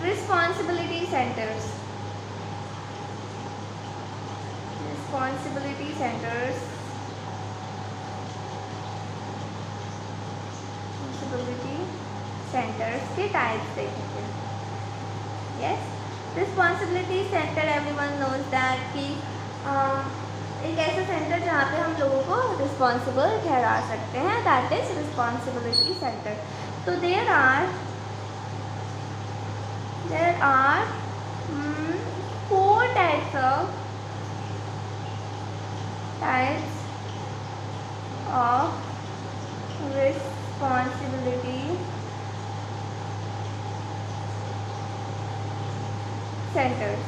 responsibility centers. Responsibility centers. Responsibility centers के types देखेंगे. Yes, responsibility center everyone knows that कि एक ऐसा सेंटर जहाँ पे हम लोगों को रिस्पॉन्सिबल ठहरा सकते हैं, दैट इज रिस्पॉन्सिबिलिटी सेंटर. तो there are 4 types of responsibility centers.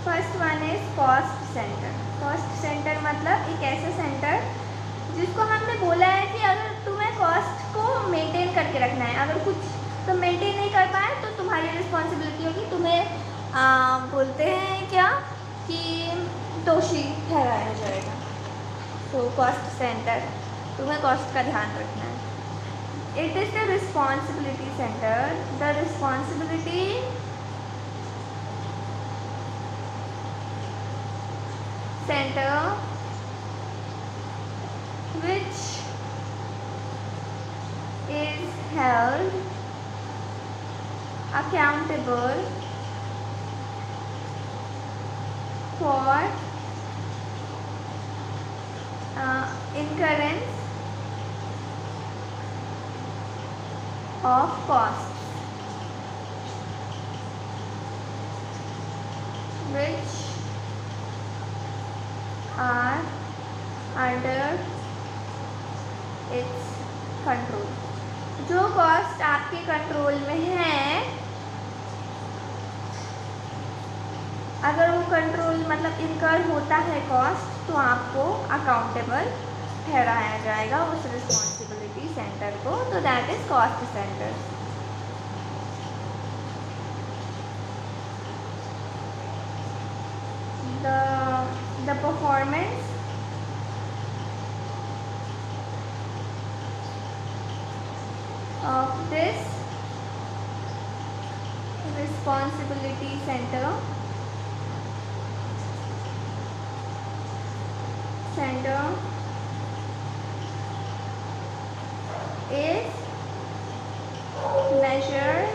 First one is cost centre. Cost centre मतलब एक ऐसा सेंटर जिसको हमने बोला है कि अगर तुम्हें कॉस्ट को मेंटेन करके रखना है, अगर कुछ तो मेंटेन नहीं कर पाए तो तुम्हारी रिस्पॉन्सिबिलिटी होगी, तुम्हें बोलते हैं क्या कि दोषी ठहराया जाएगा. तो कॉस्ट सेंटर, तुम्हें कॉस्ट का ध्यान रखना है. It is the responsibility centre. The responsibility center which is held accountable for incurrence of costs which are under its control. जो कॉस्ट आपके कंट्रोल में है, अगर वो कंट्रोल मतलब इनकर होता है कॉस्ट, तो आपको अकाउंटेबल ठहराया जाएगा उस रिस्पॉन्सिबिलिटी सेंटर को. तो that is cost centre. The performance of this responsibility center is measured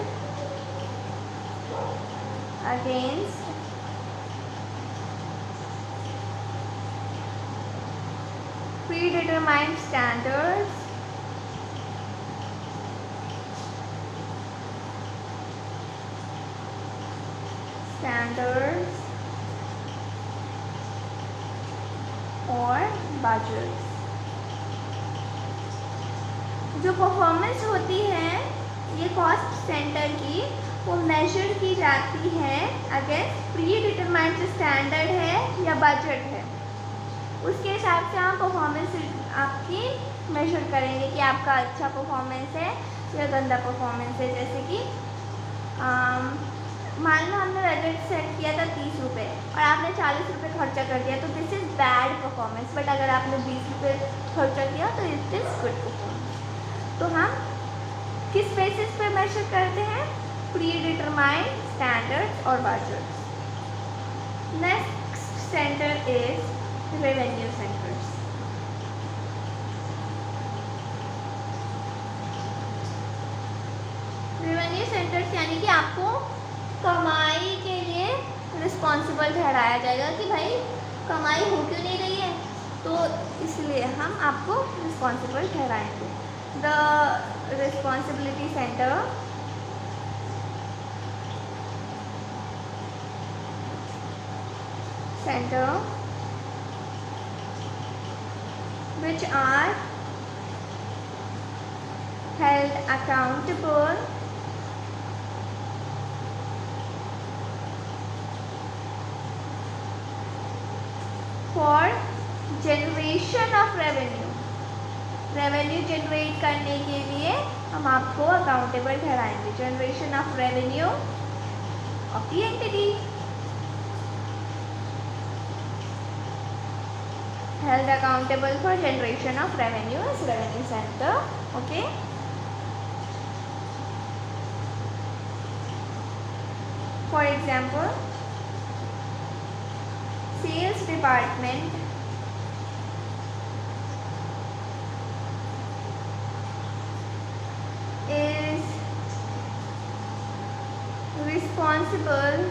against predetermined standards और budgets. जो परफॉर्मेंस होती है ये कॉस्ट सेंटर की, वो मेजर की जाती है अगेंस्ट प्री डिटरमाइंड स्टैंडर्ड है या बजट है. उसके हिसाब से हम परफॉर्मेंस आपकी मेजर करेंगे कि आपका अच्छा परफॉर्मेंस है या गंदा परफॉर्मेंस है. जैसे कि मान लो हमने बजट सेट किया था 30 रुपये और आपने 40 रुपये खर्चा कर दिया, तो this is bad performance. But अगर आपने 20 रुपये खर्चा किया तो इट इज़ गुड परफॉर्मेंस. तो हम किस बेसिस पे मेजर करते हैं? प्री डिटरमाइंड स्टैंडर्ड्स और budgets. Next centre is revenue centres. Revenue centres यानी कि आपको कमाई के लिए रिस्पॉन्सिबल ठहराया जाएगा कि भाई कमाई हो क्यों नहीं रही है, तो इसलिए हम आपको रिस्पॉन्सिबल ठहराएंगे. The responsibility centre which are held accountable for generation of revenue. Revenue generate करने के लिए हम आपको अकाउंटेबल ठहराएंगे. Generation of revenue of the entity held accountable for generation of revenue as revenue center. Okay. For example, sales department is responsible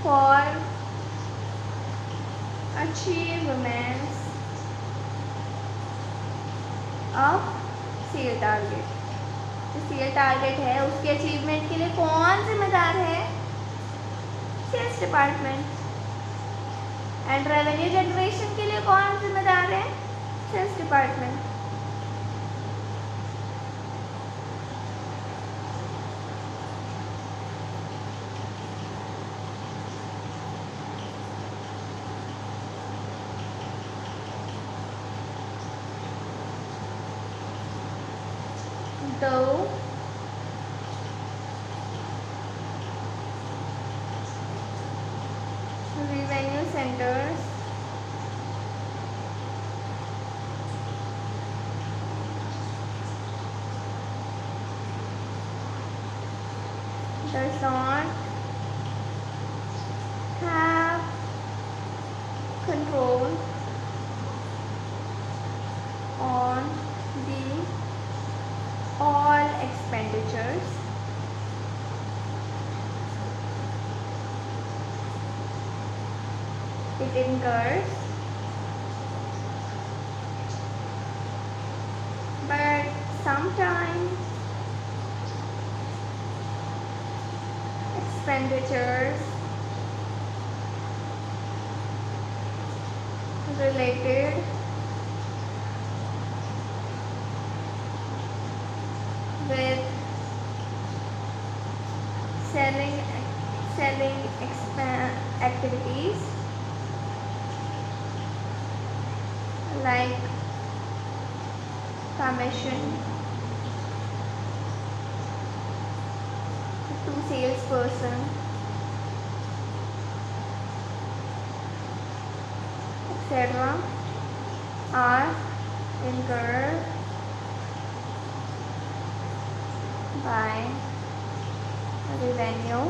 for achievements of sale target. जो sale target है उसके achievement के लिए कौन जिम्मेदार है? Sales department. And revenue generation के लिए कौन जिम्मेदार है? Sales department. Though revenue centers does not have control on the all expenditures it incurs, but sometimes expenditures related with selling activities like commission to salesperson, etc. are incurred by revenue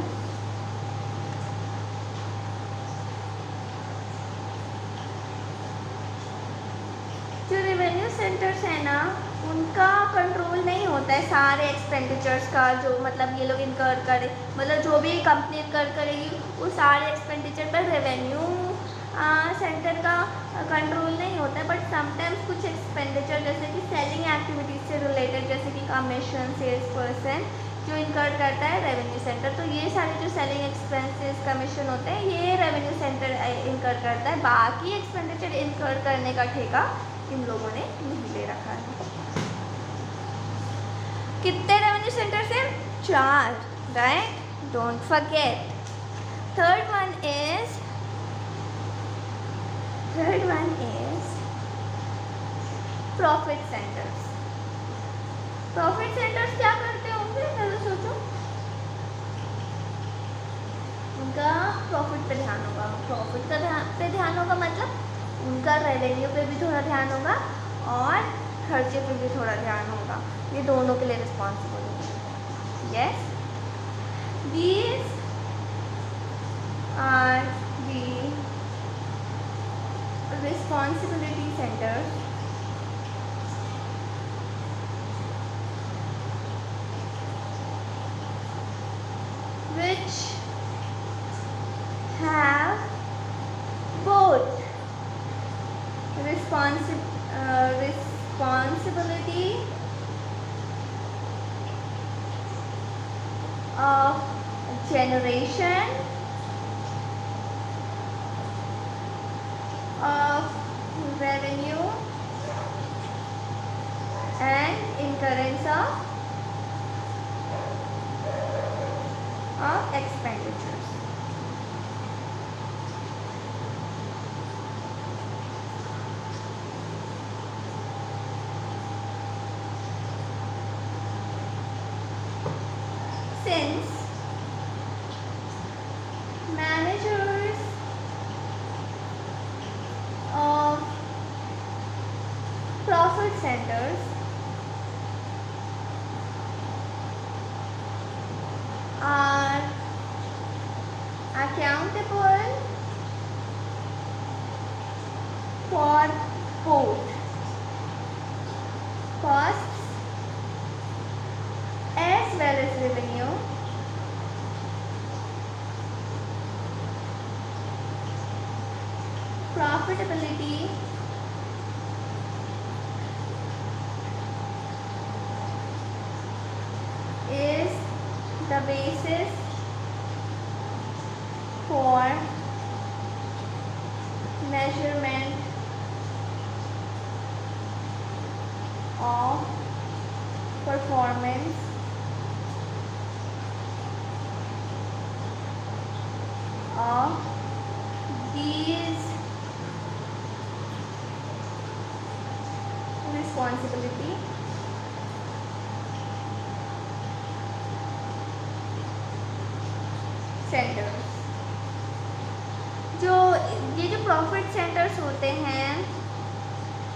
जो revenue centres है ना उनका control नहीं होता है सारे expenditures का, जो मतलब ये लोग इनकर करे, मतलब जो भी कंपनी इनकर करेगी वो सारे एक्सपेंडिचर पर रेवेन्यू सेंटर का कंट्रोल नहीं होता है। बट समटाइम्स कुछ एक्सपेंडिचर जैसे कि सेलिंग एक्टिविटीज से रिलेटेड, जैसे कि कमीशन सेल्स पर्सन जो इनकर करता है रेवेन्यू सेंटर, तो ये सारे जो सेलिंग एक्सपेंसेस कमीशन होते हैं ये रेवेन्यू सेंटर इनकर करता है। बाकी एक्सपेंडिचर इनकर करने का ठेका इन लोगों ने नहीं ले रखा है। कितने रेवेन्यू सेंटर्स हैं? 4, right? Don't forget. Third one is profit centres. Profit centres क्या करते होंगे? चलो सोचो। उनका प्रॉफिट पे ध्यान होगा, प्रॉफिट का पे ध्यान होगा मतलब उनका रेवेन्यू पे भी थोड़ा ध्यान होगा और खर्चे पे भी थोड़ा ध्यान होगा, ये दोनों के लिए रिस्पॉन्सिबल होगा। Yes, these are the responsibility centers which have both responsibility of generation of revenue and incurrence of expenditures. Since managers of profit centers accountable for both costs as well as revenue profitability is the basis for measurement of performance of these responsibility centers। ये जो profit centres होते हैं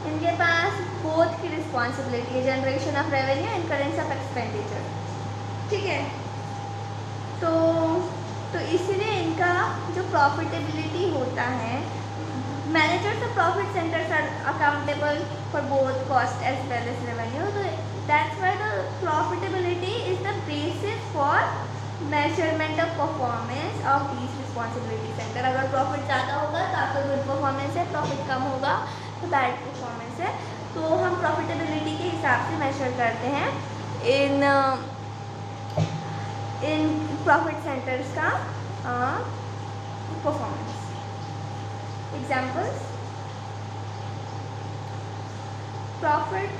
इनके पास both की responsibility है, generation of revenue and currency of expenditure, ठीक है। तो इसलिए इनका जो प्रॉफिटेबिलिटी होता है, managers of profit centres are accountable for both cost as well as revenue, तो that's why the profitability is the basis for measurement of performance of these responsibility centre. अगर प्रॉफिट ज़्यादा होगा तो आपका गुड परफॉर्मेंस है, profit कम होगा तो बैड परफॉर्मेंस है। तो हम प्रॉफिटेबिलिटी के हिसाब से मेजर करते हैं इन प्रॉफिट सेंटर्स का performance. Examples, profit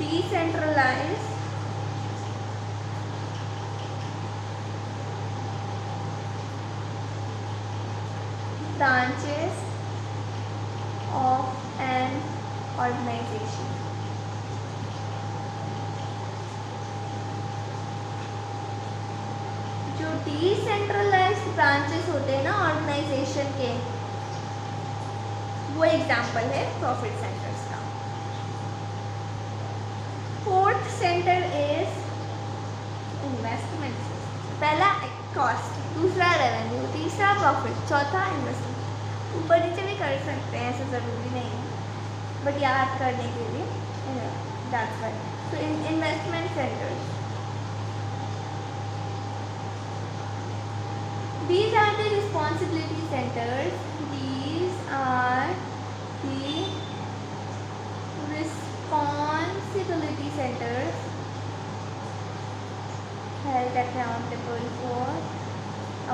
decentralized branches of an organization। जो डिसेंट्रलाइज्ड ब्रांचेस होते हैं ना ऑर्गेनाइजेशन के, वो एग्जाम्पल है प्रॉफिट सेंटर्स का। Fourth centre is investment. पहला कॉस्ट, दूसरा रेवेन्यू, तीसरा प्रॉफिट, चौथा इन्वेस्टमेंट। ऊपर नीचे भी कर सकते हैं, ऐसा ज़रूरी नहीं है, बट याद करने के लिए दैट्स व्हाई। तो investment centres, these are the responsibility centers, these are the responsibility centers held accountable for,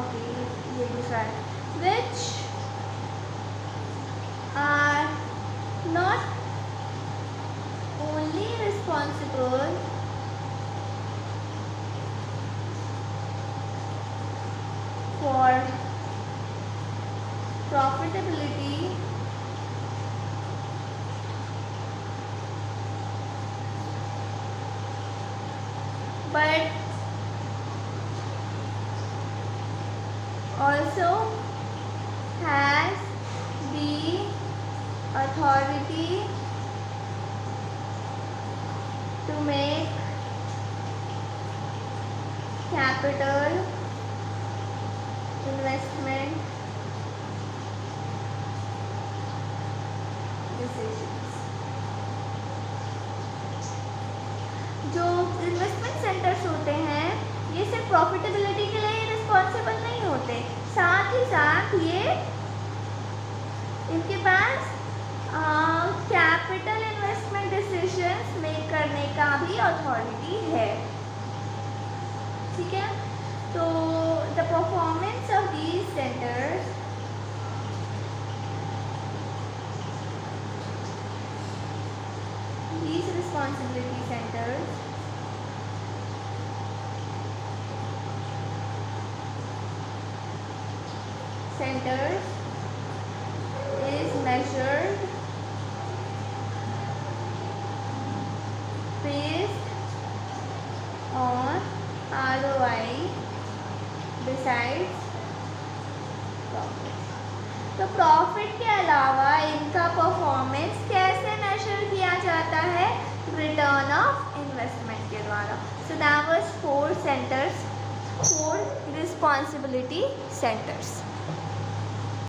okay, ये दूसरा है, which are not only responsible for profitability but also has the authority to make capital investment decisions। जो investment centres होते हैं ये सिर्फ profitability के लिए रिस्पॉन्सिबल नहीं होते, साथ ही साथ ये इनके पास कैपिटल इन्वेस्टमेंट डिसीजंस मेक करने का भी अथॉरिटी है, ठीक है। तो the performance of these centers these responsibility centers is measured based on ROI besides profit। तो प्रॉफिट के अलावा इनका परफॉर्मेंस कैसे मेजर किया जाता है? रिटर्न ऑफ ऑफ इन्वेस्टमेंट के द्वारा। So that was 4 centres, 4 responsibility centres.